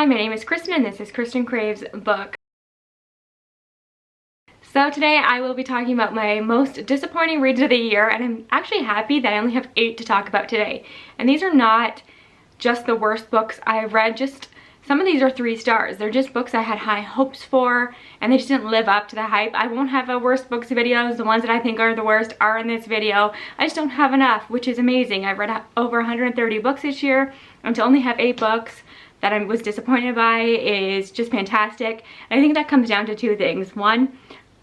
Hi, my name is Kristin and this is Kristin Kraves' book. So today I will be talking about my most disappointing reads of the year, and I'm actually happy that I only have 8 to talk about today. And these are not just the worst books I've read, just some of these are 3 stars. They're just books I had high hopes for and they just didn't live up to the hype. I won't have a worst books videos. The ones that I think are the worst are in this video. I just don't have enough, which is amazing. I've read over 130 books this year, and to only have 8 books that I was disappointed by is just fantastic. And I think that comes down to 2 things. One,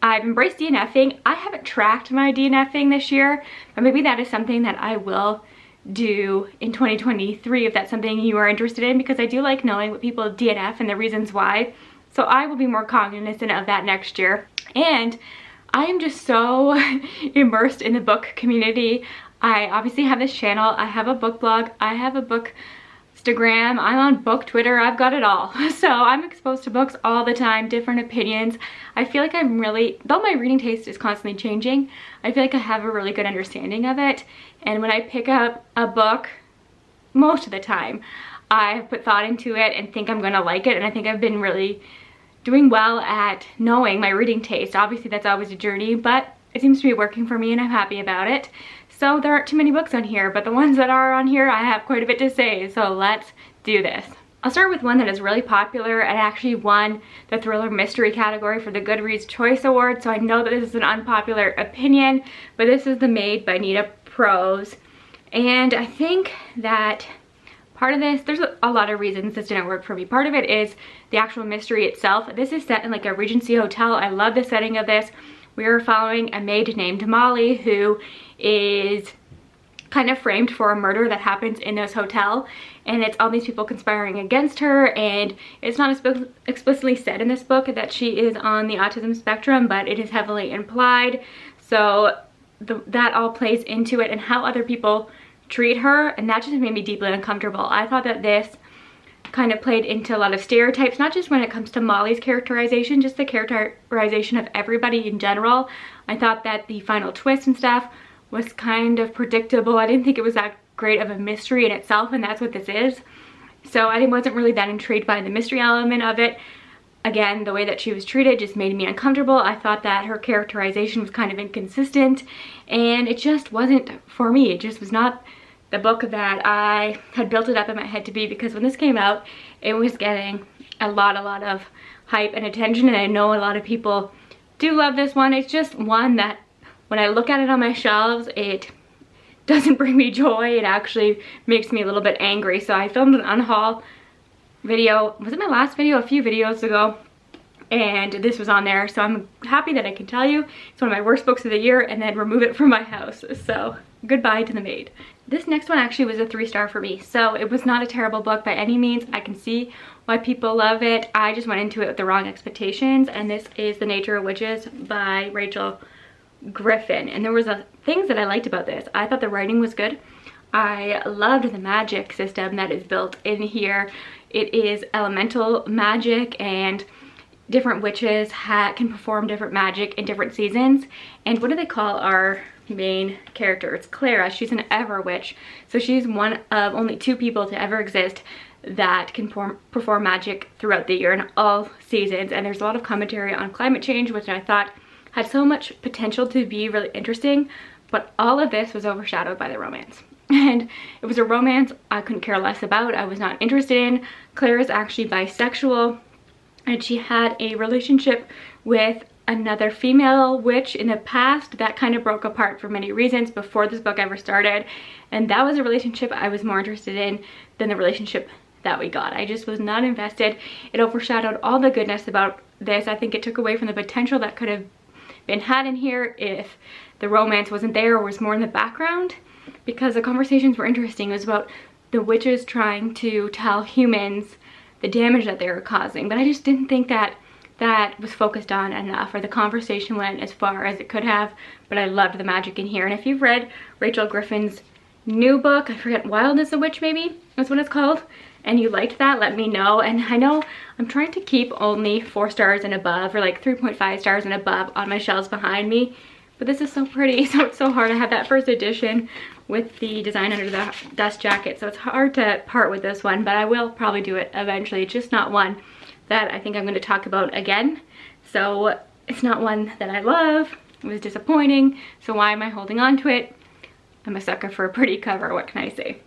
I've embraced DNFing. I haven't tracked my DNFing this year, but maybe that is something that I will do in 2023 if that's something you are interested in, because I do like knowing what people DNF and the reasons why. So I will be more cognizant of that next year. And I am just so immersed in the book community. I obviously have this channel, I have a book blog, I have a book Instagram, I'm on book Twitter, I've got it all. So I'm exposed to books all the time, different opinions. I feel like I'm really, though my reading taste is constantly changing, I feel like I have a really good understanding of it. And when I pick up a book, most of the time, I have put thought into it and think I'm gonna like it, and I think I've been really doing well at knowing my reading taste. Obviously that's always a journey, but it seems to be working for me and I'm happy about it. So there aren't too many books on here, but the ones that are on here, I have quite a bit to say, so let's do this. I'll start with one that is really popular and actually won the thriller mystery category for the Goodreads Choice Award, so I know that this is an unpopular opinion, but this is The Maid by Nita Prose. And I think that part of this, there's a lot of reasons this didn't work for me. Part of it is the actual mystery itself. This is set in like a Regency hotel. I love the setting of this. We are following a maid named Molly who is kind of framed for a murder that happens in this hotel, and it's all these people conspiring against her, and it's not explicitly said in this book that she is on the autism spectrum, but it is heavily implied. So that all plays into it, and how other people treat her, and that just made me deeply uncomfortable. I thought that this kind of played into a lot of stereotypes, not just when it comes to Molly's characterization, just the characterization of everybody in general. I thought that the final twist and stuff was kind of predictable. I didn't think it was that great of a mystery in itself, and that's what this is. So I wasn't really that intrigued by the mystery element of it. Again, the way that she was treated just made me uncomfortable. I thought that her characterization was kind of inconsistent, and it just wasn't for me. It just was not the book that I had built it up in my head to be, because when this came out, it was getting a lot of hype and attention, and I know a lot of people do love this one. It's just one that when I look at it on my shelves, it doesn't bring me joy. It actually makes me a little bit angry. So I filmed an unhaul video, was it my last video? A few videos ago, and this was on there, so I'm happy that I can tell you it's one of my worst books of the year and then remove it from my house. So goodbye to The Maid. This next one actually was a 3-star for me, so it was not a terrible book by any means. I can see why people love it. I just went into it with the wrong expectations, and this is The Nature of Witches by Rachel Griffin. And there was things that I liked about this. I thought the writing was good. I loved the magic system that is built in here. It is elemental magic, and different witches can perform different magic in different seasons. And what do they call our main character? It's Clara. She's an ever witch, so she's one of only 2 people to ever exist that can perform magic throughout the year in all seasons. And there's a lot of commentary on climate change, which I thought had so much potential to be really interesting, but all of this was overshadowed by the romance. And it was a romance I couldn't care less about. I was not interested in. Claire is actually bisexual, and she had a relationship with another female witch in the past that kind of broke apart for many reasons before this book ever started, and that was a relationship I was more interested in than the relationship that we got. I just was not invested. It overshadowed all the goodness about this. I think it took away from the potential that could have been had in here if the romance wasn't there or was more in the background, because the conversations were interesting. It was about the witches trying to tell humans the damage that they were causing, but I just didn't think that that was focused on enough, or the conversation went as far as it could have. But I loved the magic in here. And if you've read Rachel Griffin's new book, I forget, Wild as a Witch maybe, that's what it's called, and you liked that, let me know. And I know I'm trying to keep only 4 stars and above, or like 3.5 stars and above on my shelves behind me, but this is so pretty, so it's so hard. I have that first edition with the design under the dust jacket, so it's hard to part with this one, but I will probably do it eventually. It's just not one that I think I'm going to talk about again. So it's not one that I love. It was disappointing, so why am I holding on to it? I'm a sucker for a pretty cover, what can I say?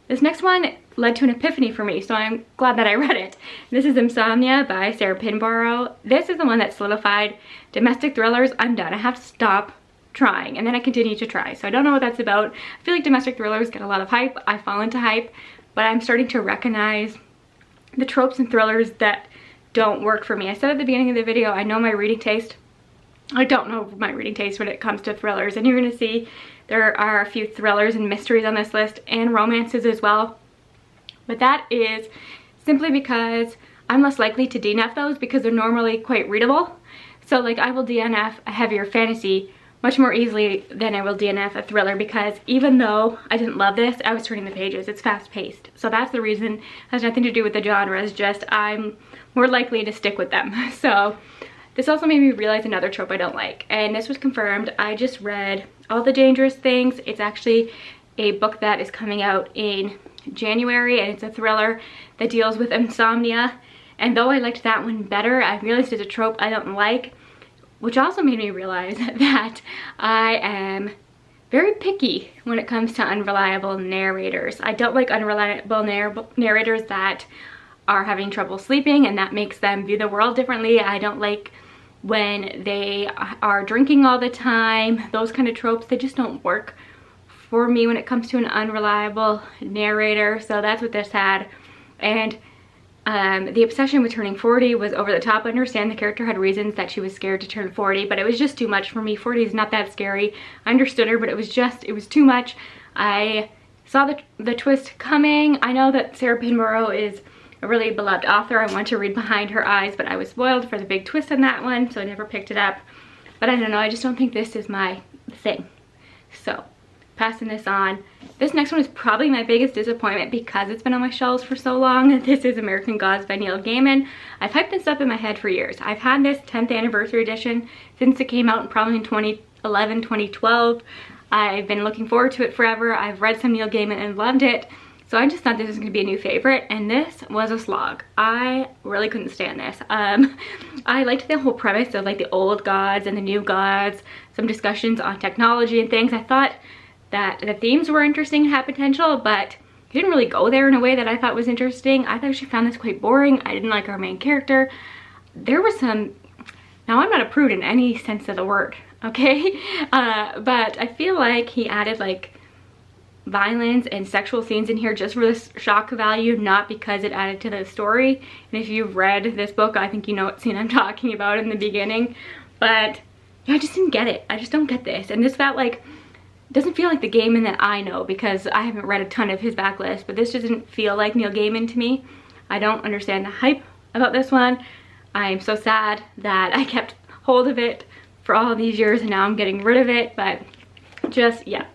This next one led to an epiphany for me, so I'm glad that I read it. This is Insomnia by Sarah Pinborough. This is the one that solidified domestic thrillers. I'm done. I have to stop trying, and then I continue to try. So I don't know what that's about. I feel like domestic thrillers get a lot of hype. I fall into hype, but I'm starting to recognize the tropes and thrillers that don't work for me. I said at the beginning of the video, I know my reading taste. I don't know my reading taste when it comes to thrillers, and you're gonna see there are a few thrillers and mysteries on this list and romances as well. But that is simply because I'm less likely to DNF those because they're normally quite readable. So like I will DNF a heavier fantasy much more easily than I will DNF a thriller, because even though I didn't love this, I was turning the pages. It's fast paced. So that's the reason. It has nothing to do with the genre, it's just I'm more likely to stick with them. So this also made me realize another trope I don't like, and this was confirmed. I just read All the Dangerous Things. It's actually a book that is coming out in January, and it's a thriller that deals with insomnia. And though I liked that one better, I realized it's a trope I don't like, which also made me realize that I am very picky when it comes to unreliable narrators. I don't like unreliable narrators that are having trouble sleeping and that makes them view the world differently. I don't like when they are drinking all the time. Those kind of tropes, they just don't work for me when it comes to an unreliable narrator. So that's what this had. And the obsession with turning 40 was over the top. I understand the character had reasons that she was scared to turn 40, but it was just too much for me. 40 is not that scary. I understood her, but it was too much. I saw the twist coming. I know that Sarah Pinborough is a really beloved author. I want to read Behind Her Eyes, but I was spoiled for the big twist in that one, so I never picked it up. But I don't know, I just don't think this is my thing. So, passing this on. This next one is probably my biggest disappointment because it's been on my shelves for so long. This is American Gods by Neil Gaiman. I've hyped this up in my head for years. I've had this 10th anniversary edition since it came out probably in 2011, 2012. I've been looking forward to it forever. I've read some Neil Gaiman and loved it. So I just thought this was going to be a new favorite, and this was a slog. I really couldn't stand this. I liked the whole premise of like the old gods and the new gods, some discussions on technology and things. I thought that the themes were interesting and had potential, but he didn't really go there in a way that I thought was interesting. I actually found this quite boring. I didn't like our main character. There was some, now I'm not a prude in any sense of the word, okay? But I feel like he added like violence and sexual scenes in here just for this shock value, not because it added to the story. And if you've read this book, I think you know what scene I'm talking about in the beginning. But yeah, I just didn't get it. I just don't get this. And this felt like, doesn't feel like the Gaiman that I know, because I haven't read a ton of his backlist, but this doesn't feel like Neil Gaiman to me. I don't understand the hype about this one. I'm so sad that I kept hold of it for all these years and now I'm getting rid of it, but just, yeah,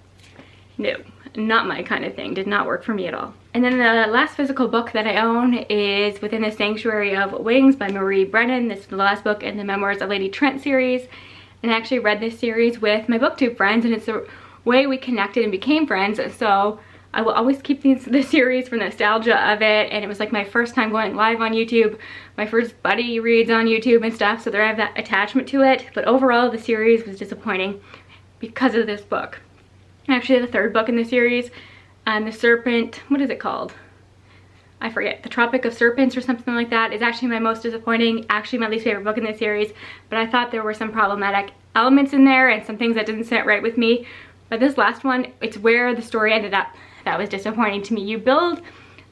no. Not my kind of thing. Did not work for me at all. And then the last physical book that I own is Within the Sanctuary of Wings by Marie Brennan. This is the last book in the Memoirs of Lady Trent series. And I actually read this series with my booktube friends, and it's the way we connected and became friends. So I will always keep this series for nostalgia of it. And it was like my first time going live on YouTube, my first buddy reads on YouTube and stuff. So there I have that attachment to it. But overall, the series was disappointing because of this book. Actually, the third book in the series, The Serpent, what is it called? I forget. The Tropic of Serpents or something like that is actually my most disappointing, actually my least favorite book in the series. But I thought there were some problematic elements in there and some things that didn't sit right with me. But this last one, it's where the story ended up that was disappointing to me. You build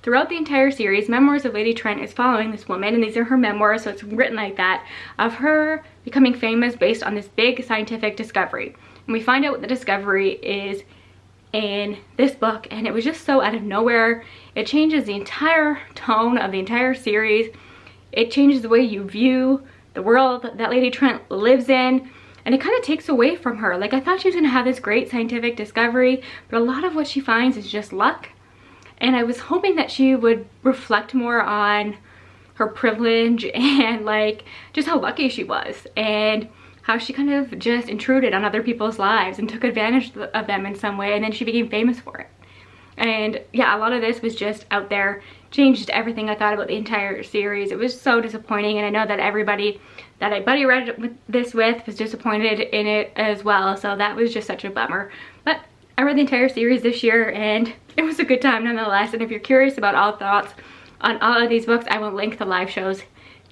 throughout the entire series. Memoirs of Lady Trent is following this woman, and these are her memoirs, so it's written like that, of her becoming famous based on this big scientific discovery. And we find out what the discovery is in this book, and it was just so out of nowhere. It changes the entire tone of the entire series. It changes the way you view the world that Lady Trent lives in, and it kind of takes away from her. Like, I thought she was gonna have this great scientific discovery, but a lot of what she finds is just luck. And I was hoping that she would reflect more on her privilege and like just how lucky she was and how she kind of just intruded on other people's lives and took advantage of them in some way, and then she became famous for it. And yeah, a lot of this was just out there, changed everything I thought about the entire series. It was so disappointing, and I know that everybody that I buddy read this with was disappointed in it as well, so that was just such a bummer. But I read the entire series this year and it was a good time nonetheless, and if you're curious about all thoughts on all of these books, I will link the live shows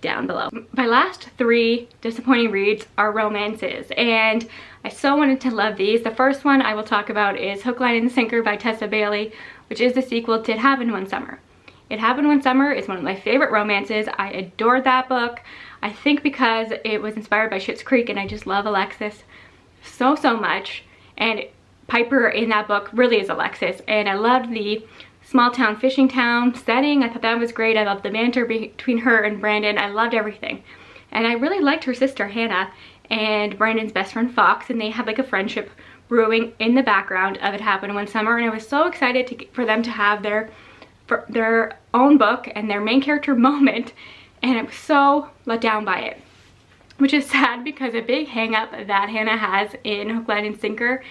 down below. My last 3 disappointing reads are romances, and I so wanted to love these. The first one I will talk about is Hook, Line, and Sinker by Tessa Bailey, which is the sequel to It Happened One Summer. It Happened One Summer is one of my favorite romances. I adored that book. I think because it was inspired by Schitt's Creek, and I just love Alexis so much, and Piper in that book really is Alexis, and I loved the small town fishing town setting. I thought that was great. I loved the banter between her and Brandon. I loved everything, and I really liked her sister Hannah and Brandon's best friend Fox, and they had like a friendship brewing in the background of It Happened One Summer, and I was so excited for them to have their own book and their main character moment, and I was so let down by it, which is sad because a big hang up that Hannah has in Hook, Line, and Sinker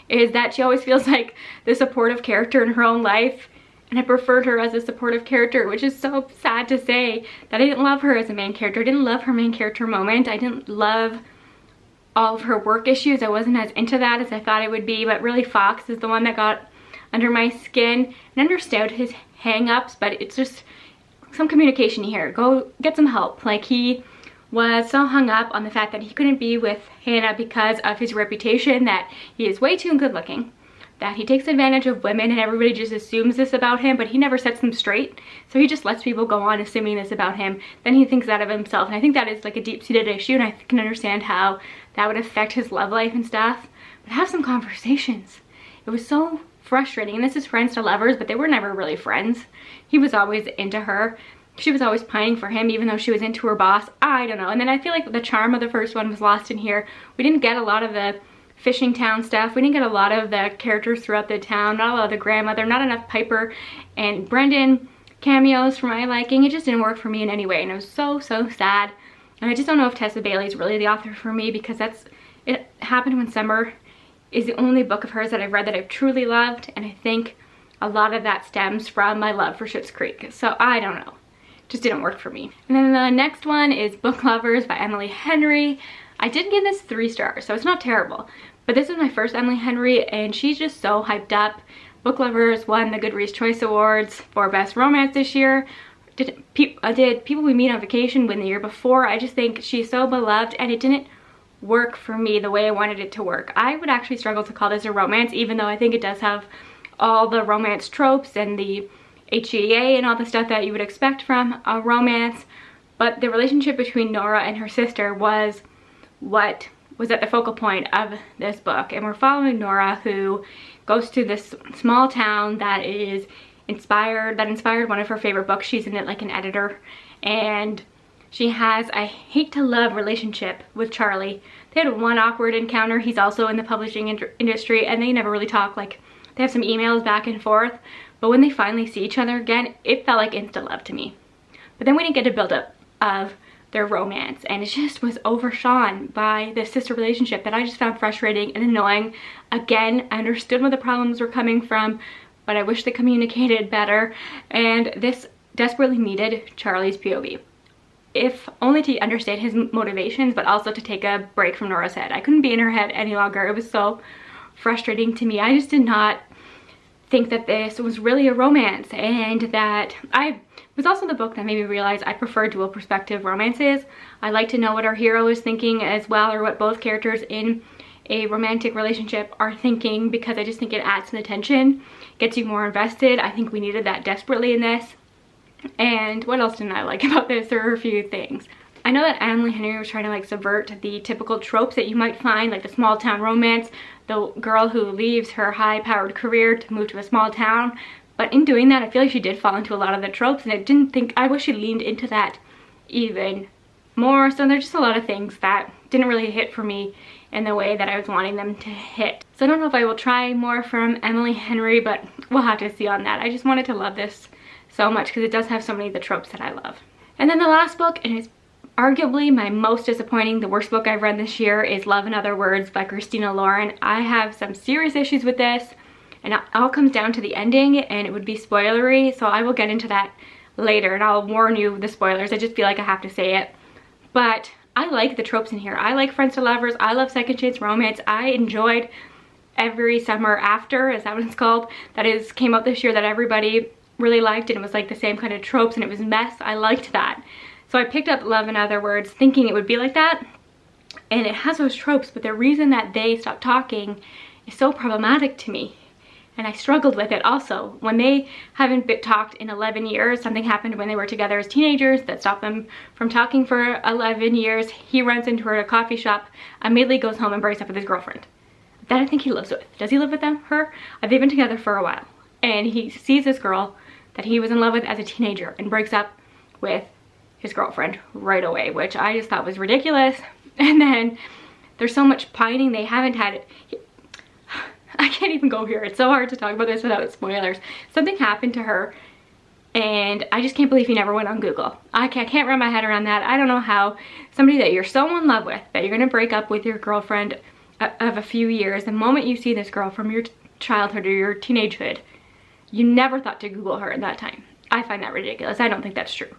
is that she always feels like the supportive character in her own life, and I preferred her as a supportive character, which is so sad to say that I didn't love her as a main character. I didn't love her main character moment. I didn't love all of her work issues. I wasn't as into that as I thought I would be, but really Fox is the one that got under my skin, and understood his hang-ups, but it's just some communication here. Go get some help. Like, he was so hung up on the fact that he couldn't be with Hannah because of his reputation, that he is way too good looking, that he takes advantage of women, and everybody just assumes this about him, but he never sets them straight. So he just lets people go on assuming this about him. Then he thinks that of himself, and I think that is like a deep-seated issue, and I can understand how that would affect his love life and stuff. But have some conversations. It was so frustrating, and this is friends to lovers, but they were never really friends. He was always into her. She was always pining for him, even though she was into her boss. I don't know. And then I feel like the charm of the first one was lost in here. We didn't get a lot of the fishing town stuff. We didn't get a lot of the characters throughout the town. Not a lot of the grandmother. Not enough Piper and Brendan cameos for my liking. It just didn't work for me in any way, and it was so sad. And I just don't know if Tessa Bailey is really the author for me, because It Happened One Summer is the only book of hers that I've read that I've truly loved, and I think a lot of that stems from my love for Schitt's Creek. So I don't know. Just didn't work for me. And then the next one is Book Lovers by Emily Henry. I did give this 3 stars, so it's not terrible. But this is my first Emily Henry, and she's just so hyped up. Book Lovers won the Goodreads Choice Awards for Best Romance this year. Did People We Meet on Vacation win the year before. I just think she's so beloved, and it didn't work for me the way I wanted it to work. I would actually struggle to call this a romance, even though I think it does have all the romance tropes and the HEA and all the stuff that you would expect from a romance. But the relationship between Nora and her sister was what was at the focal point of this book. And we're following Nora, who goes to this small town that inspired one of her favorite books. She's in it like an editor, and she has a hate-to-love relationship with Charlie. They had one awkward encounter. He's also in the publishing industry, and they never really talk. Like, they have some emails back and forth, but when they finally see each other again, it felt like instant love to me. But then we didn't get a build-up of their romance, and it just was overshone by this sister relationship that I just found frustrating and annoying. Again, I understood where the problems were coming from, but I wish they communicated better, and this desperately needed Charlie's POV. If only to understand his motivations, but also to take a break from Nora's head. I couldn't be in her head any longer. It was so frustrating to me. I just did not think that this was really a romance, and that it was also the book that made me realize I prefer dual perspective romances. I like to know what our hero is thinking as well, or what both characters in a romantic relationship are thinking, because I just think it adds to the tension, gets you more invested. I think we needed that desperately in this. And what else didn't I like about this? There are a few things. I know that Emily Henry was trying to like subvert the typical tropes that you might find, like the small town romance, the girl who leaves her high-powered career to move to a small town. But in doing that, I feel like she did fall into a lot of the tropes, and I wish she leaned into that even more. So there's just a lot of things that didn't really hit for me in the way that I was wanting them to hit. So I don't know if I will try more from Emily Henry, but we'll have to see on that. I just wanted to love this so much because it does have so many of the tropes that I love. And then the last book, and it's Arguably my most disappointing, the worst book I've read this year is Love in Other Words by Kristin Lauren. I have some serious issues with this, and it all comes down to the ending, and it would be spoilery, so I will get into that later, and I'll warn you the spoilers. I just feel like I have to say it. But I like the tropes in here. I like Friends to Lovers. I love second chance romance. I enjoyed Every Summer After, is that what it's called? Came out this year that everybody really liked, and it was like the same kind of tropes, and it was mess. I liked that. So I picked up Love in Other Words thinking it would be like that, and it has those tropes, but the reason that they stopped talking is so problematic to me, and I struggled with it also. When they haven't talked in 11 years, something happened when they were together as teenagers that stopped them from talking for 11 years. He runs into her at a coffee shop, immediately goes home and breaks up with his girlfriend that I think he lives with. Does he live with them? Her? They've been together for a while, and he sees this girl that he was in love with as a teenager and breaks up with his girlfriend right away, which I just thought was ridiculous. And then there's so much pining. They haven't had it. I can't even go here. It's so hard to talk about this without spoilers. Something happened to her, and I just can't believe he never went on Google. I can't wrap my head around that. I don't know how somebody that you're so in love with, that you're gonna break up with your girlfriend of a few years, the moment you see this girl from your childhood or your teenagehood, you never thought to Google her at that time. I find that ridiculous. I don't think that's true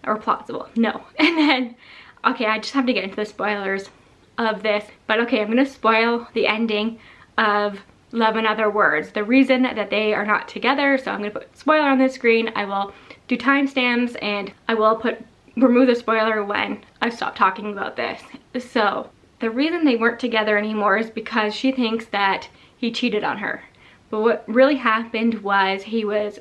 or plausible. No. And then, okay, I just have to get into the spoilers of this, but okay, I'm gonna spoil the ending of Love in Other Words. The reason that they are not together, so I'm gonna put spoiler on the screen. I will do timestamps, and I will remove the spoiler when I stop talking about this. So the reason they weren't together anymore is because she thinks that he cheated on her. But what really happened was he was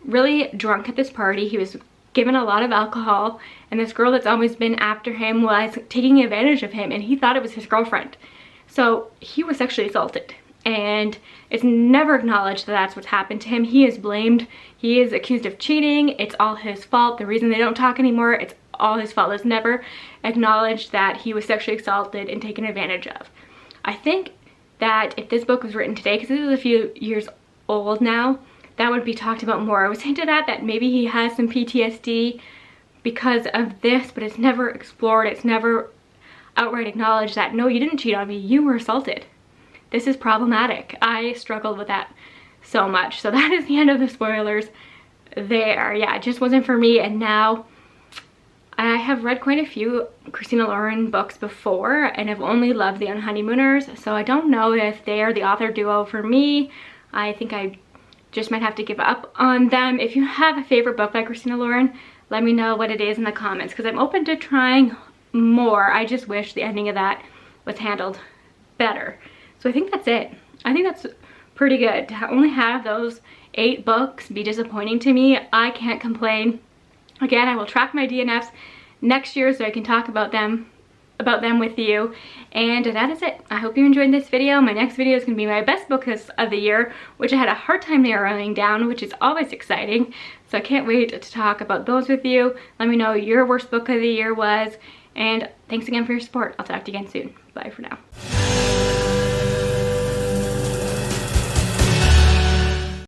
really drunk at this party. He was given a lot of alcohol, and this girl that's always been after him was taking advantage of him, and he thought it was his girlfriend. So he was sexually assaulted, and it's never acknowledged that that's what's happened to him. He is blamed. He is accused of cheating. It's all his fault. The reason they don't talk anymore, it's all his fault. It's never acknowledged that he was sexually assaulted and taken advantage of. I think that if this book was written today, because this is a few years old now, that would be talked about more. I was hinted at that maybe he has some PTSD because of this, but it's never explored. It's never outright acknowledged that, no, you didn't cheat on me, you were assaulted. This is problematic. I struggled with that so much. So that is the end of the spoilers there. Yeah, it just wasn't for me, and now I have read quite a few Kristin Lauren books before, and I've only loved The Unhoneymooners, so I don't know if they're the author duo for me. I think I just might have to give up on them. If you have a favorite book by Kristin Lauren, let me know what it is in the comments, because I'm open to trying more. I just wish the ending of that was handled better. So I think that's it. I think that's pretty good. To only have those 8 books be disappointing to me, I can't complain. Again, I will track my DNFs next year so I can talk about them with you. And that is it. I hope you enjoyed this video. My next video is going to be my best books of the year, which I had a hard time narrowing down, which is always exciting. So I can't wait to talk about those with you. Let me know what your worst book of the year was. And thanks again for your support. I'll talk to you again soon. Bye for now.